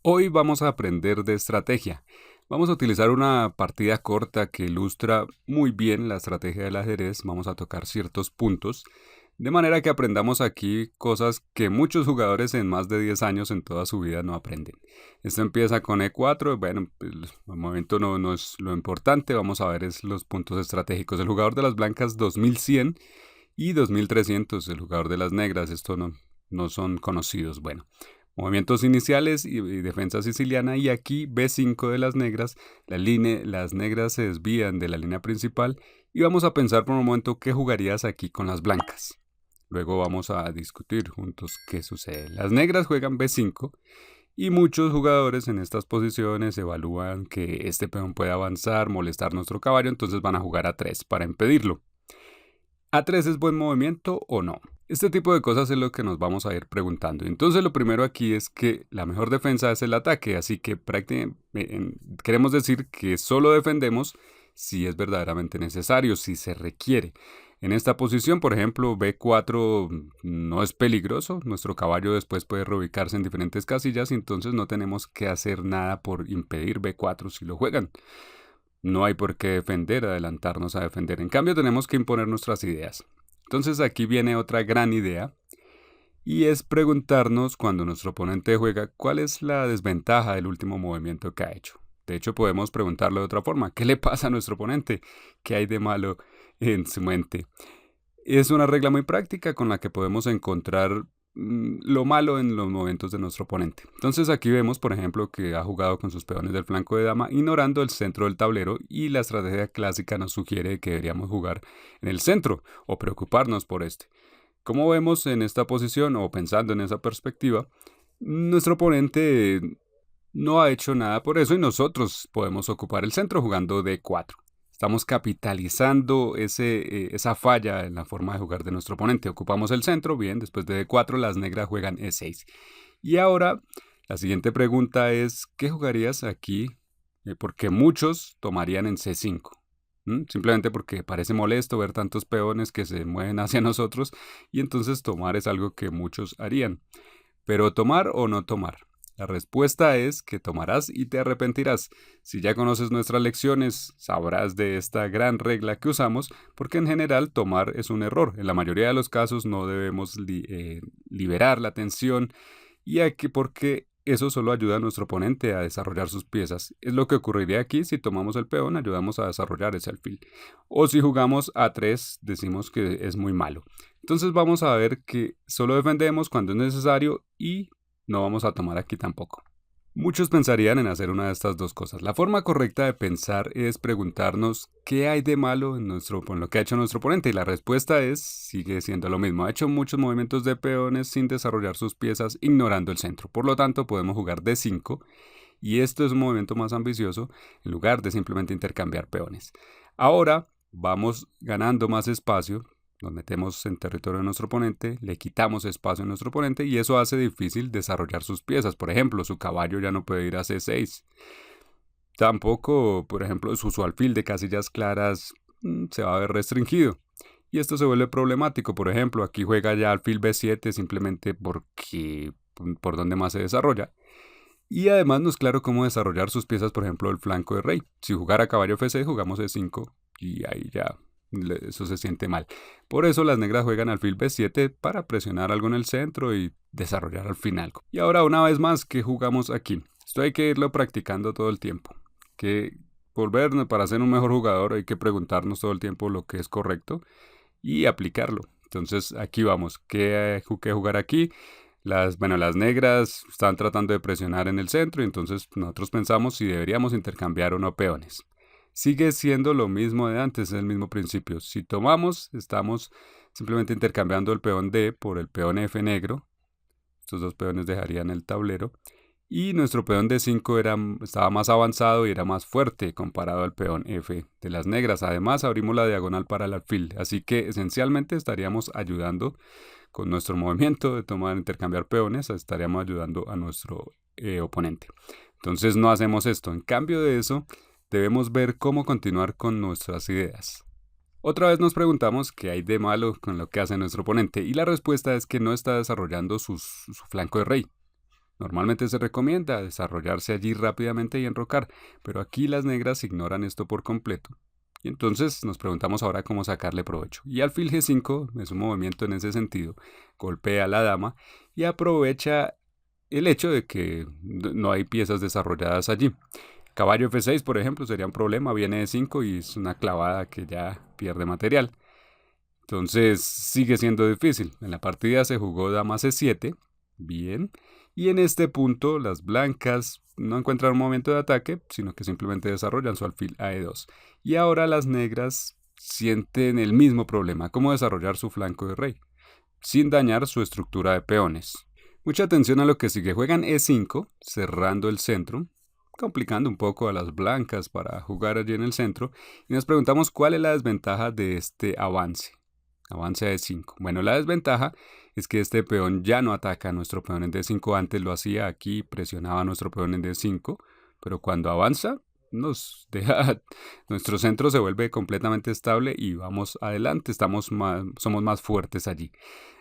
Hoy vamos a aprender de estrategia. Vamos a utilizar una partida corta que ilustra muy bien la estrategia del ajedrez. Vamos a tocar ciertos puntos, de manera que aprendamos aquí cosas que muchos jugadores en más de 10 años en toda su vida no aprenden. Esto empieza con E4, bueno, pues, el momento no es lo importante, vamos a ver es los puntos estratégicos. El jugador de las blancas 2100 y 2300, el jugador de las negras, esto no son conocidos. Bueno, movimientos iniciales y defensa siciliana, y aquí B5 de las negras, las negras se desvían de la línea principal y vamos a pensar por un momento qué jugarías aquí con las blancas. Luego vamos a discutir juntos qué sucede. Las negras juegan B5 y muchos jugadores en estas posiciones evalúan que este peón puede avanzar, molestar nuestro caballo, entonces van a jugar A3 para impedirlo. ¿A3 es buen movimiento o no? Este tipo de cosas es lo que nos vamos a ir preguntando. Entonces lo primero aquí es que la mejor defensa es el ataque, así que queremos decir que solo defendemos si es verdaderamente necesario, si se requiere. En esta posición, por ejemplo, B4 no es peligroso, nuestro caballo después puede reubicarse en diferentes casillas y entonces no tenemos que hacer nada por impedir B4 si lo juegan. No hay por qué defender, adelantarnos a defender. En cambio, tenemos que imponer nuestras ideas. Entonces aquí viene otra gran idea, y es preguntarnos cuando nuestro oponente juega cuál es la desventaja del último movimiento que ha hecho. De hecho, podemos preguntarlo de otra forma. ¿Qué le pasa a nuestro oponente? ¿Qué hay de malo en su mente? Es una regla muy práctica con la que podemos encontrar lo malo en los movimientos de nuestro oponente. Entonces aquí vemos, por ejemplo, que ha jugado con sus peones del flanco de dama, ignorando el centro del tablero, y la estrategia clásica nos sugiere que deberíamos jugar en el centro o preocuparnos por este. Como vemos en esta posición o pensando en esa perspectiva, nuestro oponente no ha hecho nada por eso y nosotros podemos ocupar el centro jugando D4. Estamos capitalizando esa falla en la forma de jugar de nuestro oponente. Ocupamos el centro, bien, después de D4 las negras juegan E6. Y ahora la siguiente pregunta es, ¿qué jugarías aquí? Porque muchos tomarían en C5. Simplemente porque parece molesto ver tantos peones que se mueven hacia nosotros, y entonces tomar es algo que muchos harían. Pero ¿tomar o no tomar? La respuesta es que tomarás y te arrepentirás. Si ya conoces nuestras lecciones, sabrás de esta gran regla que usamos, porque en general tomar es un error. En la mayoría de los casos no debemos liberar la tensión, y aquí porque eso solo ayuda a nuestro oponente a desarrollar sus piezas. Es lo que ocurriría aquí si tomamos el peón, ayudamos a desarrollar ese alfil. O si jugamos A3, decimos que es muy malo. Entonces vamos a ver que solo defendemos cuando es necesario y no vamos a tomar aquí tampoco. Muchos pensarían en hacer una de estas dos cosas. La forma correcta de pensar es preguntarnos qué hay de malo en lo que ha hecho nuestro oponente, y la respuesta sigue siendo lo mismo. Ha hecho muchos movimientos de peones sin desarrollar sus piezas, ignorando el centro. Por lo tanto, podemos jugar D5, y esto es un movimiento más ambicioso en lugar de simplemente intercambiar peones. Ahora vamos ganando más espacio. Nos metemos en territorio de nuestro oponente, le quitamos espacio a nuestro oponente y eso hace difícil desarrollar sus piezas. Por ejemplo, su caballo ya no puede ir a C6. Tampoco, por ejemplo, su alfil de casillas claras se va a ver restringido. Y esto se vuelve problemático. Por ejemplo, aquí juega ya alfil B7 simplemente porque por donde más se desarrolla. Y además no es claro cómo desarrollar sus piezas, por ejemplo, el flanco de rey. Si jugara caballo F6, jugamos E5 y ahí ya eso se siente mal. Por eso las negras juegan alfil B7 para presionar algo en el centro y desarrollar al final. Y ahora una vez más, ¿qué jugamos aquí? Esto hay que irlo practicando todo el tiempo. Que para ser un mejor jugador hay que preguntarnos todo el tiempo lo que es correcto y aplicarlo. Entonces aquí vamos, ¿qué jugar aquí? Las negras están tratando de presionar en el centro y entonces nosotros pensamos si deberíamos intercambiar o no peones. Sigue siendo lo mismo de antes, es el mismo principio. Si tomamos, estamos simplemente intercambiando el peón D por el peón F negro. Estos dos peones dejarían el tablero. Y nuestro peón D5 estaba más avanzado y era más fuerte comparado al peón F de las negras. Además, abrimos la diagonal para el alfil. Así que esencialmente estaríamos ayudando con nuestro movimiento de intercambiar peones, estaríamos ayudando a nuestro oponente. Entonces no hacemos esto. En cambio de eso, debemos ver cómo continuar con nuestras ideas. Otra vez nos preguntamos qué hay de malo con lo que hace nuestro oponente, y la respuesta es que no está desarrollando su flanco de rey. Normalmente se recomienda desarrollarse allí rápidamente y enrocar, pero aquí las negras ignoran esto por completo. Y entonces nos preguntamos ahora cómo sacarle provecho. Y alfil G5 es un movimiento en ese sentido. Golpea a la dama y aprovecha el hecho de que no hay piezas desarrolladas allí. Caballo F6, por ejemplo, sería un problema. Viene E5 y es una clavada que ya pierde material. Entonces sigue siendo difícil. En la partida se jugó dama C7. Bien. Y en este punto las blancas no encuentran un momento de ataque, sino que simplemente desarrollan su alfil a E2. Y ahora las negras sienten el mismo problema, cómo desarrollar su flanco de rey, sin dañar su estructura de peones. Mucha atención a lo que sigue. Juegan E5, cerrando el centro, complicando un poco a las blancas para jugar allí en el centro. Y nos preguntamos cuál es la desventaja de este avance. Avance a E5. Bueno, la desventaja es que este peón ya no ataca a nuestro peón en D5. Antes lo hacía aquí, presionaba a nuestro peón en D5. Pero cuando avanza, nos deja, nuestro centro se vuelve completamente estable y vamos adelante, somos más fuertes allí.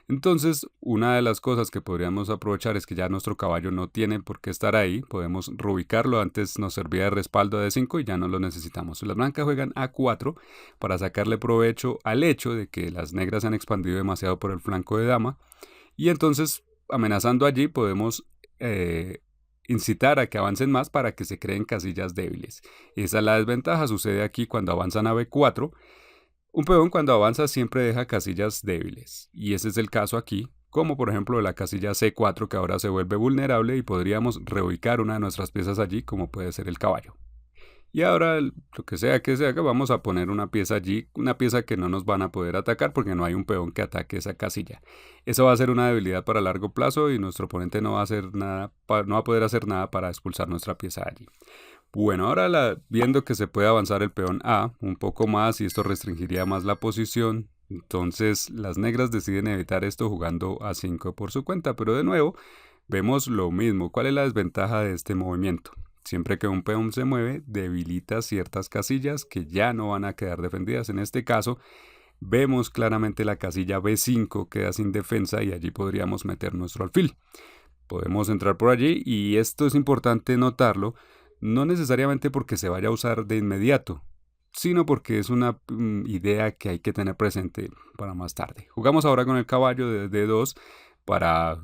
Entonces, una de las cosas que podríamos aprovechar es que ya nuestro caballo no tiene por qué estar ahí, podemos reubicarlo, antes nos servía de respaldo a D5 y ya no lo necesitamos. Las blancas juegan A4 para sacarle provecho al hecho de que las negras se han expandido demasiado por el flanco de dama y entonces, amenazando allí, podemos incitar a que avancen más para que se creen casillas débiles. Esa es la desventaja, sucede aquí cuando avanzan a B4. Un peón cuando avanza siempre deja casillas débiles, y ese es el caso aquí, como por ejemplo la casilla C4 que ahora se vuelve vulnerable y podríamos reubicar una de nuestras piezas allí, como puede ser el caballo. Y ahora, lo que sea que se haga, vamos a poner una pieza allí, una pieza que no nos van a poder atacar porque no hay un peón que ataque esa casilla. Eso va a ser una debilidad para largo plazo y nuestro oponente no va a hacer nada, no va a poder hacer nada para expulsar nuestra pieza allí. Bueno, ahora viendo que se puede avanzar el peón A un poco más y esto restringiría más la posición, entonces las negras deciden evitar esto jugando A5 por su cuenta, pero de nuevo vemos lo mismo. ¿Cuál es la desventaja de este movimiento? Siempre que un peón se mueve, debilita ciertas casillas que ya no van a quedar defendidas. En este caso, vemos claramente la casilla B5 queda sin defensa y allí podríamos meter nuestro alfil. Podemos entrar por allí y esto es importante notarlo, no necesariamente porque se vaya a usar de inmediato, sino porque es una idea que hay que tener presente para más tarde. Jugamos ahora con el caballo de D2 para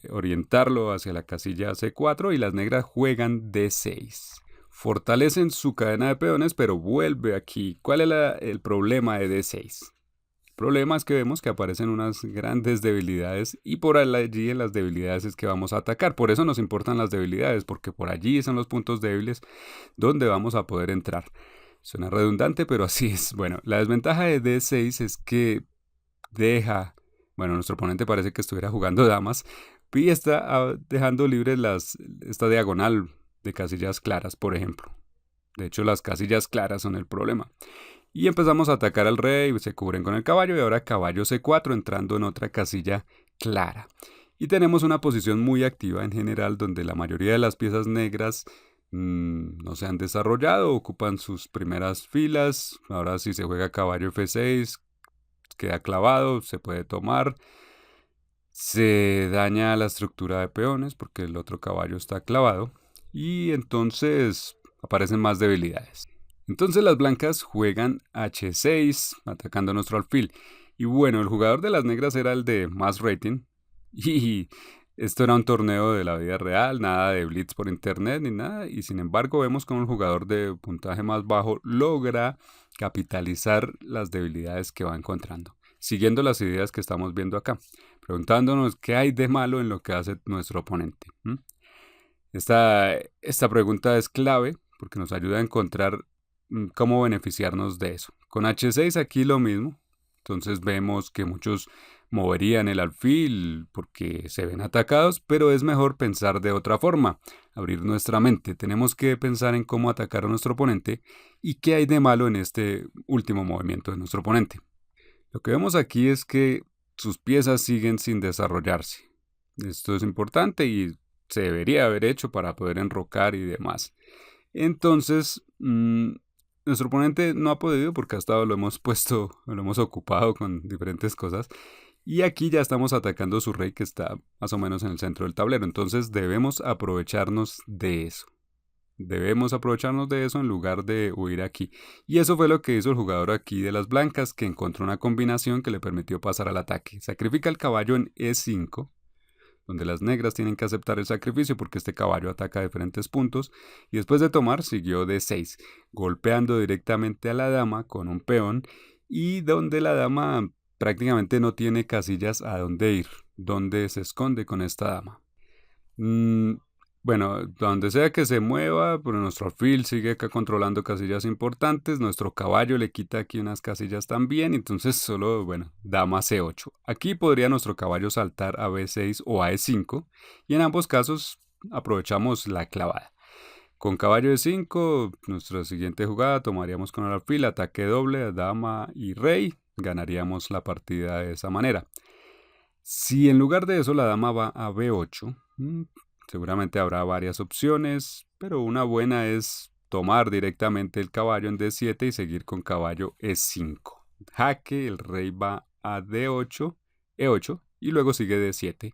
orientarlo hacia la casilla C4 y las negras juegan D6. Fortalecen su cadena de peones, pero vuelve aquí. ¿Cuál es el problema de D6? El problema es que vemos que aparecen unas grandes debilidades y por allí en las debilidades es que vamos a atacar. Por eso nos importan las debilidades, porque por allí son los puntos débiles donde vamos a poder entrar. Suena redundante, pero así es. Bueno, la desventaja de D6 es que nuestro oponente parece que estuviera jugando damas y está dejando libre esta diagonal de casillas claras, por ejemplo. De hecho, las casillas claras son el problema. Y empezamos a atacar al rey, se cubren con el caballo y ahora caballo C4 entrando en otra casilla clara. Y tenemos una posición muy activa en general donde la mayoría de las piezas negras no se han desarrollado, ocupan sus primeras filas. Ahora si se juega caballo F6, queda clavado, se puede tomar. Se daña la estructura de peones porque el otro caballo está clavado. Y entonces aparecen más debilidades. Entonces las blancas juegan H6, atacando nuestro alfil. Y bueno, el jugador de las negras era el de más rating. Y esto era un torneo de la vida real, nada de blitz por internet ni nada. Y sin embargo vemos como el jugador de puntaje más bajo logra capitalizar las debilidades que va encontrando. Siguiendo las ideas que estamos viendo acá. Preguntándonos qué hay de malo en lo que hace nuestro oponente. Esta pregunta es clave porque nos ayuda a encontrar cómo beneficiarnos de eso. Con H6 aquí lo mismo. Entonces vemos que muchos moverían el alfil porque se ven atacados, pero es mejor pensar de otra forma, abrir nuestra mente. Tenemos que pensar en cómo atacar a nuestro oponente y qué hay de malo en este último movimiento de nuestro oponente. Lo que vemos aquí es que sus piezas siguen sin desarrollarse. Esto es importante y se debería haber hecho para poder enrocar y demás. Entonces, nuestro oponente no ha podido porque hasta lo hemos ocupado con diferentes cosas. Y aquí ya estamos atacando su rey que está más o menos en el centro del tablero. Entonces debemos aprovecharnos de eso. Debemos aprovecharnos de eso en lugar de huir aquí. Y eso fue lo que hizo el jugador aquí de las blancas, que encontró una combinación que le permitió pasar al ataque. Sacrifica el caballo en E5, donde las negras tienen que aceptar el sacrificio porque este caballo ataca a diferentes puntos. Y después de tomar, siguió D6, golpeando directamente a la dama con un peón, y donde la dama prácticamente no tiene casillas a dónde ir, donde se esconde con esta dama. Bueno, donde sea que se mueva, pero nuestro alfil sigue acá controlando casillas importantes. Nuestro caballo le quita aquí unas casillas también. Entonces solo, bueno, dama C8. Aquí podría nuestro caballo saltar a B6 o a E5. Y en ambos casos aprovechamos la clavada. Con caballo E5, nuestra siguiente jugada tomaríamos con el alfil, ataque doble, dama y rey. Ganaríamos la partida de esa manera. Si en lugar de eso la dama va a B8, seguramente habrá varias opciones, pero una buena es tomar directamente el caballo en D7 y seguir con caballo E5. Jaque, el rey va a D8, E8 y luego sigue D7.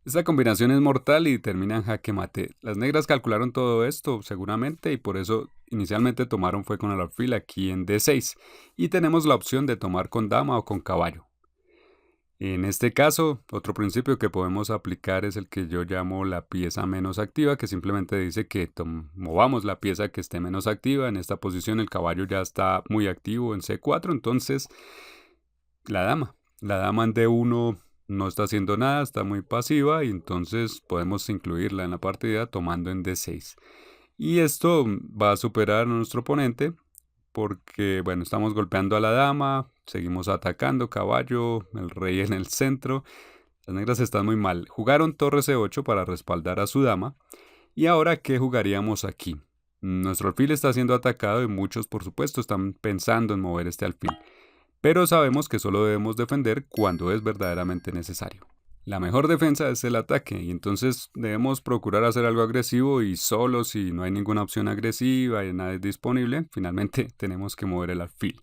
Esta combinación es mortal y termina en jaque mate. Las negras calcularon todo esto seguramente y por eso inicialmente tomaron fue con el alfil aquí en D6. Y tenemos la opción de tomar con dama o con caballo. En este caso, otro principio que podemos aplicar es el que yo llamo la pieza menos activa, que simplemente dice que movamos la pieza que esté menos activa. En esta posición el caballo ya está muy activo en C4, entonces la dama en D1 no está haciendo nada, está muy pasiva y entonces podemos incluirla en la partida tomando en D6. Y esto va a superar a nuestro oponente porque, bueno, estamos golpeando a la dama, seguimos atacando, caballo, el rey en el centro. Las negras están muy mal. Jugaron torre C8 para respaldar a su dama. ¿Y ahora qué jugaríamos aquí? Nuestro alfil está siendo atacado y muchos, por supuesto, están pensando en mover este alfil. Pero sabemos que solo debemos defender cuando es verdaderamente necesario. La mejor defensa es el ataque y entonces debemos procurar hacer algo agresivo y solo si no hay ninguna opción agresiva y nada es disponible, finalmente tenemos que mover el alfil.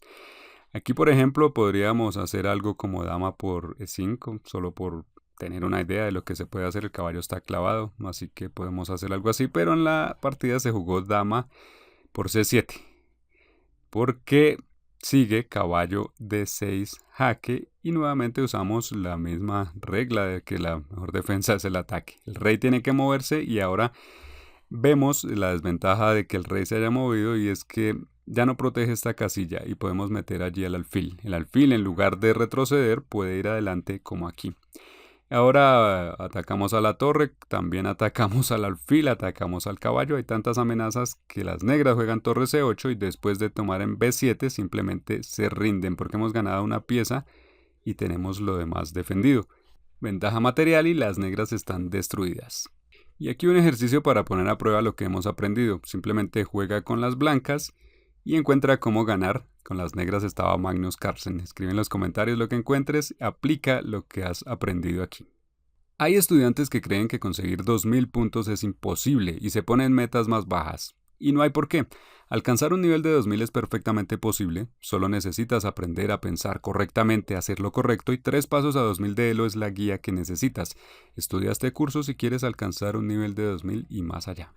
Aquí, por ejemplo, podríamos hacer algo como dama por E5, solo por tener una idea de lo que se puede hacer. El caballo está clavado, así que podemos hacer algo así, pero en la partida se jugó dama por C7, porque sigue caballo D6 jaque y nuevamente usamos la misma regla de que la mejor defensa es el ataque. El rey tiene que moverse y ahora vemos la desventaja de que el rey se haya movido y es que ya no protege esta casilla y podemos meter allí el alfil. El alfil en lugar de retroceder puede ir adelante como aquí. Ahora atacamos a la torre, también atacamos al alfil, atacamos al caballo. Hay tantas amenazas que las negras juegan torre C8 y después de tomar en B7 simplemente se rinden porque hemos ganado una pieza y tenemos lo demás defendido. Ventaja material y las negras están destruidas. Y aquí un ejercicio para poner a prueba lo que hemos aprendido. Simplemente juega con las blancas y encuentra cómo ganar. Con las negras estaba Magnus Carlsen. Escribe en los comentarios lo que encuentres, aplica lo que has aprendido aquí. Hay estudiantes que creen que conseguir 2000 puntos es imposible y se ponen metas más bajas. Y no hay por qué. Alcanzar un nivel de 2000 es perfectamente posible, solo necesitas aprender a pensar correctamente, hacer lo correcto y 3 pasos a 2000 de Elo es la guía que necesitas. Estudia este curso si quieres alcanzar un nivel de 2000 y más allá.